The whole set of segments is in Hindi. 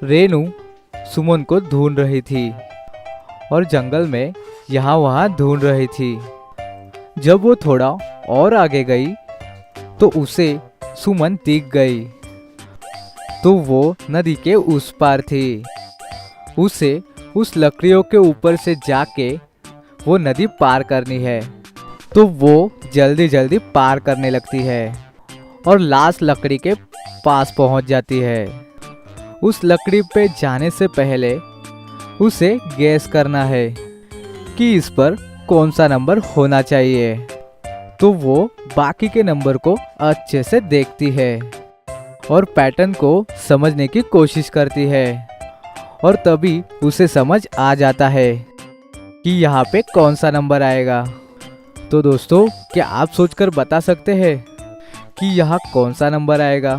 रेनू सुमन को ढूंढ रही थी और जंगल में यहाँ वहाँ ढूंढ रही थी। जब वो थोड़ा और आगे गई तो उसे सुमन दिख गई। तो वो नदी के उस पार थी। उसे उस लकड़ियों के ऊपर से जाके वो नदी पार करनी है। तो वो जल्दी जल्दी पार करने लगती है और लास्ट लकड़ी के पास पहुंच जाती है। उस लकड़ी पे जाने से पहले उसे गैस करना है कि इस पर कौन सा नंबर होना चाहिए। तो वो बाकी के नंबर को अच्छे से देखती है और पैटर्न को समझने की कोशिश करती है और तभी उसे समझ आ जाता है कि यहाँ पे कौन सा नंबर आएगा। तो दोस्तों, क्या आप सोचकर बता सकते हैं कि यहाँ कौन सा नंबर आएगा?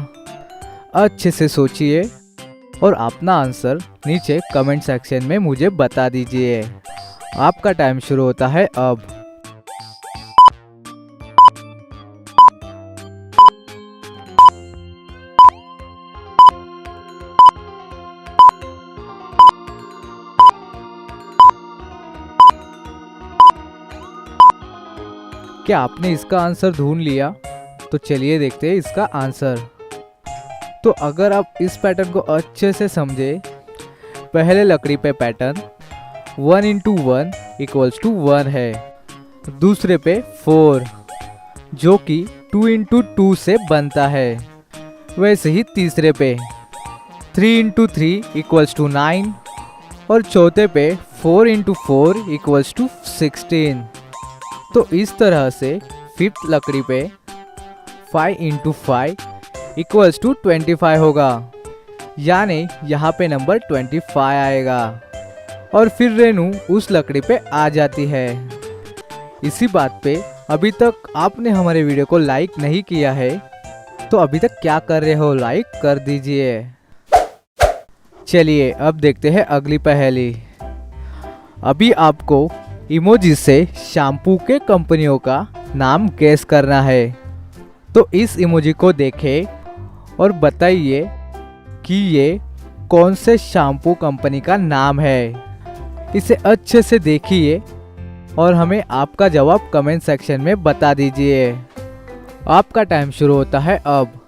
अच्छे से सोचिए और अपना आंसर नीचे कमेंट सेक्शन में मुझे बता दीजिए। आपका टाइम शुरू होता है अब। क्या आपने इसका आंसर ढूंढ लिया? तो चलिए देखते हैं इसका आंसर। तो अगर आप इस पैटर्न को अच्छे से समझे, पहले लकड़ी पे पैटर्न 1 × 1 = 1 है। दूसरे पे 4 जो कि 2 × 2 से बनता है। वैसे ही तीसरे पे 3 × 3 = 9 और चौथे पे 4 × 4 = 16। तो इस तरह से फिफ्थ लकड़ी पे 5 × 5 = 25 होगा, यानी यहाँ पे नंबर 25 आएगा। और फिर रेनू उस लकड़ी पे आ जाती है। इसी बात पे अभी तक आपने हमारे वीडियो को लाइक नहीं किया है तो अभी तक क्या कर रहे हो, लाइक कर दीजिए। चलिए अब देखते हैं अगली पहेली। अभी आपको इमोजी से शैम्पू के कंपनियों का नाम गेस करना है। तो इस इमोजी को देखें और बताइए कि ये कौन से शैम्पू कंपनी का नाम है। इसे अच्छे से देखिए और हमें आपका जवाब कमेंट सेक्शन में बता दीजिए। आपका टाइम शुरू होता है अब।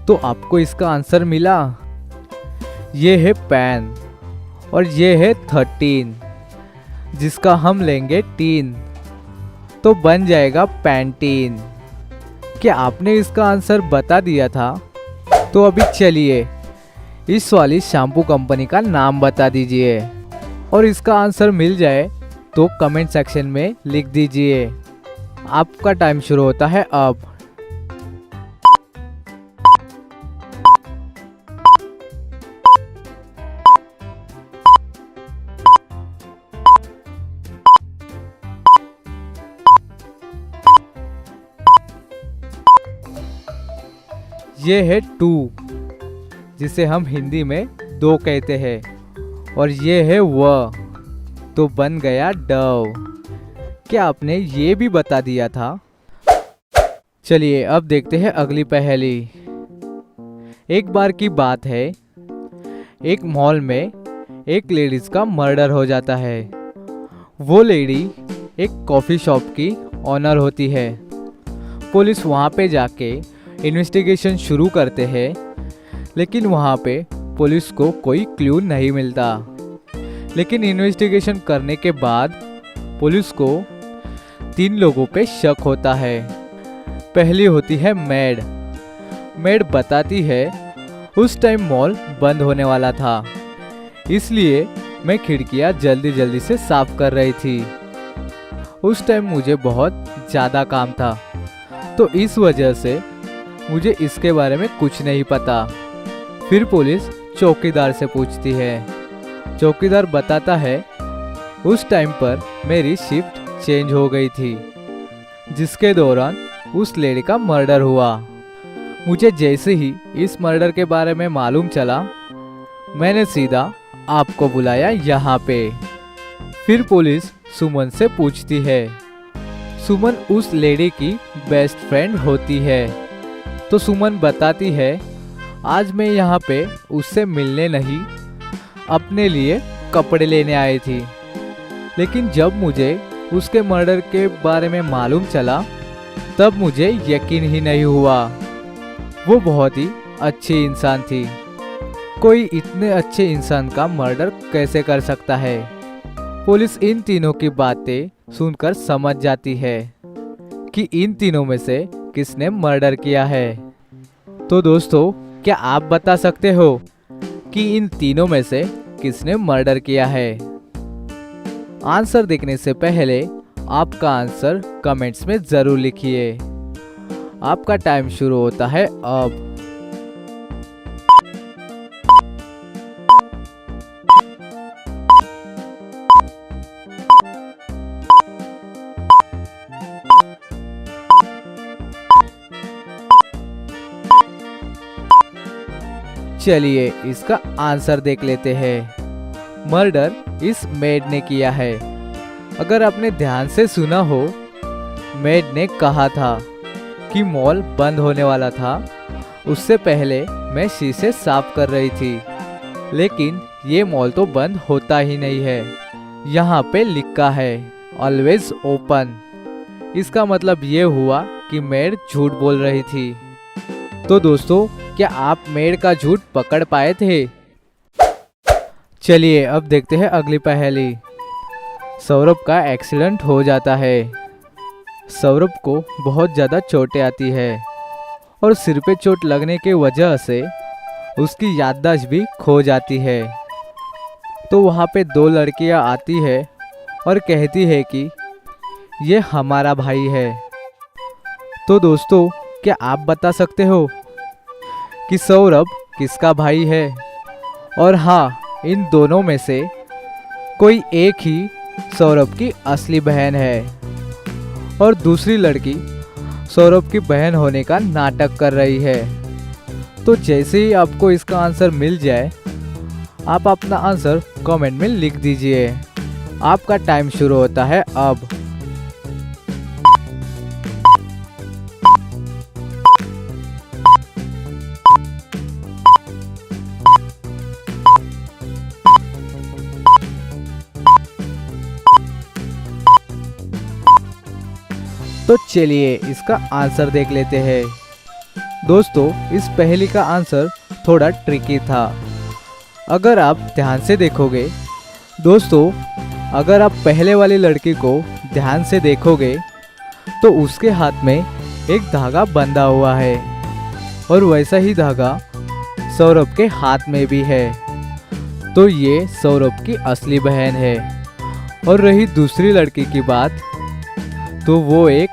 तो आपको इसका आंसर मिला। ये है पेन और ये है 13, जिसका हम लेंगे 3 तो बन जाएगा पैंटीन। क्या आपने इसका आंसर बता दिया था? तो अभी चलिए इस वाली शैम्पू कंपनी का नाम बता दीजिए और इसका आंसर मिल जाए तो कमेंट सेक्शन में लिख दीजिए। आपका टाइम शुरू होता है अब। ये है 2, जिसे हम हिंदी में 2 कहते हैं और ये है व, तो बन गया डव। क्या आपने ये भी बता दिया था? चलिए अब देखते हैं अगली पहेली। एक बार की बात है, एक मॉल में एक लेडीज का मर्डर हो जाता है। वो लेडी एक कॉफ़ी शॉप की ऑनर होती है। पुलिस वहाँ पे जाके इन्वेस्टिगेशन शुरू करते हैं, लेकिन वहाँ पे पुलिस को कोई क्लू नहीं मिलता। लेकिन इन्वेस्टिगेशन करने के बाद पुलिस को 3 लोगों पे शक होता है। पहली होती है मेड। मेड बताती है उस टाइम मॉल बंद होने वाला था, इसलिए मैं खिड़कियाँ जल्दी जल्दी से साफ कर रही थी। उस टाइम मुझे बहुत ज़्यादा काम था, तो इस वजह से मुझे इसके बारे में कुछ नहीं पता। फिर पुलिस चौकीदार से पूछती है। चौकीदार बताता है उस टाइम पर मेरी शिफ्ट चेंज हो गई थी, जिसके दौरान उस लेडी का मर्डर हुआ। मुझे जैसे ही इस मर्डर के बारे में मालूम चला, मैंने सीधा आपको बुलाया यहाँ पे। फिर पुलिस सुमन से पूछती है। सुमन उस लेडी की बेस्ट फ्रेंड होती है। तो सुमन बताती है, आज मैं यहाँ पे उससे मिलने नहीं, अपने लिए कपड़े लेने आई थी। लेकिन जब मुझे उसके मर्डर के बारे में मालूम चला तब मुझे यकीन ही नहीं हुआ। वो बहुत ही अच्छी इंसान थी। कोई इतने अच्छे इंसान का मर्डर कैसे कर सकता है। पुलिस इन तीनों की बातें सुनकर समझ जाती है कि इन तीनों में से किसने मर्डर किया है। तो दोस्तों, क्या आप बता सकते हो कि इन तीनों में से किसने मर्डर किया है? आंसर देखने से पहले आपका आंसर कमेंट्स में जरूर लिखिए। आपका टाइम शुरू होता है अब। चलिए इसका आंसर देख लेते हैं। मर्डर इस मेड ने किया है। अगर आपने ध्यान से सुना हो, मेड ने कहा था कि मॉल बंद होने वाला था, उससे पहले मैं शीशे साफ कर रही थी। लेकिन ये मॉल तो बंद होता ही नहीं है। यहाँ पे लिखा है ऑलवेज ओपन। इसका मतलब ये हुआ कि मेड झूठ बोल रही थी। तो दोस्तों, क्या आप मेड का झूठ पकड़ पाए थे? चलिए अब देखते हैं अगली पहेली। सौरभ का एक्सीडेंट हो जाता है। सौरभ को बहुत ज़्यादा चोटें आती है और सिर पे चोट लगने की वजह से उसकी याददाश्त भी खो जाती है। तो वहाँ पे दो लड़कियाँ आती है और कहती है कि ये हमारा भाई है। तो दोस्तों, क्या आप बता सकते हो कि सौरभ किसका भाई है? और हाँ, इन दोनों में से कोई एक ही सौरभ की असली बहन है और दूसरी लड़की सौरभ की बहन होने का नाटक कर रही है। तो जैसे ही आपको इसका आंसर मिल जाए, आप अपना आंसर कमेंट में लिख दीजिए। आपका टाइम शुरू होता है अब। तो चलिए इसका आंसर देख लेते हैं। दोस्तों, इस पहेली का आंसर थोड़ा ट्रिकी था। अगर आप ध्यान से देखोगे, दोस्तों, अगर आप पहले वाली लड़की को ध्यान से देखोगे तो उसके हाथ में एक धागा बंधा हुआ है और वैसा ही धागा सौरभ के हाथ में भी है। तो ये सौरभ की असली बहन है। और रही दूसरी लड़की की बात, तो वो एक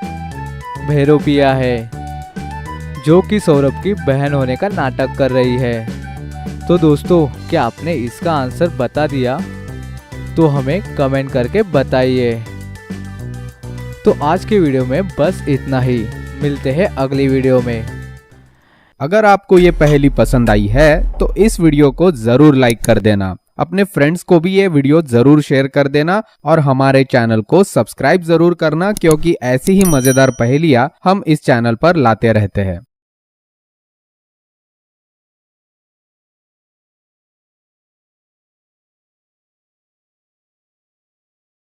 भैरोपिया है जो कि सौरभ की बहन होने का नाटक कर रही है। तो दोस्तों, क्या आपने इसका आंसर बता दिया? तो हमें कमेंट करके बताइए। तो आज की वीडियो में बस इतना ही। मिलते हैं अगली वीडियो में। अगर आपको ये पहेली पसंद आई है तो इस वीडियो को जरूर लाइक कर देना। अपने फ्रेंड्स को भी ये वीडियो जरूर शेयर कर देना और हमारे चैनल को सब्सक्राइब जरूर करना, क्योंकि ऐसी ही मजेदार पहेलियां हम इस चैनल पर लाते रहते हैं।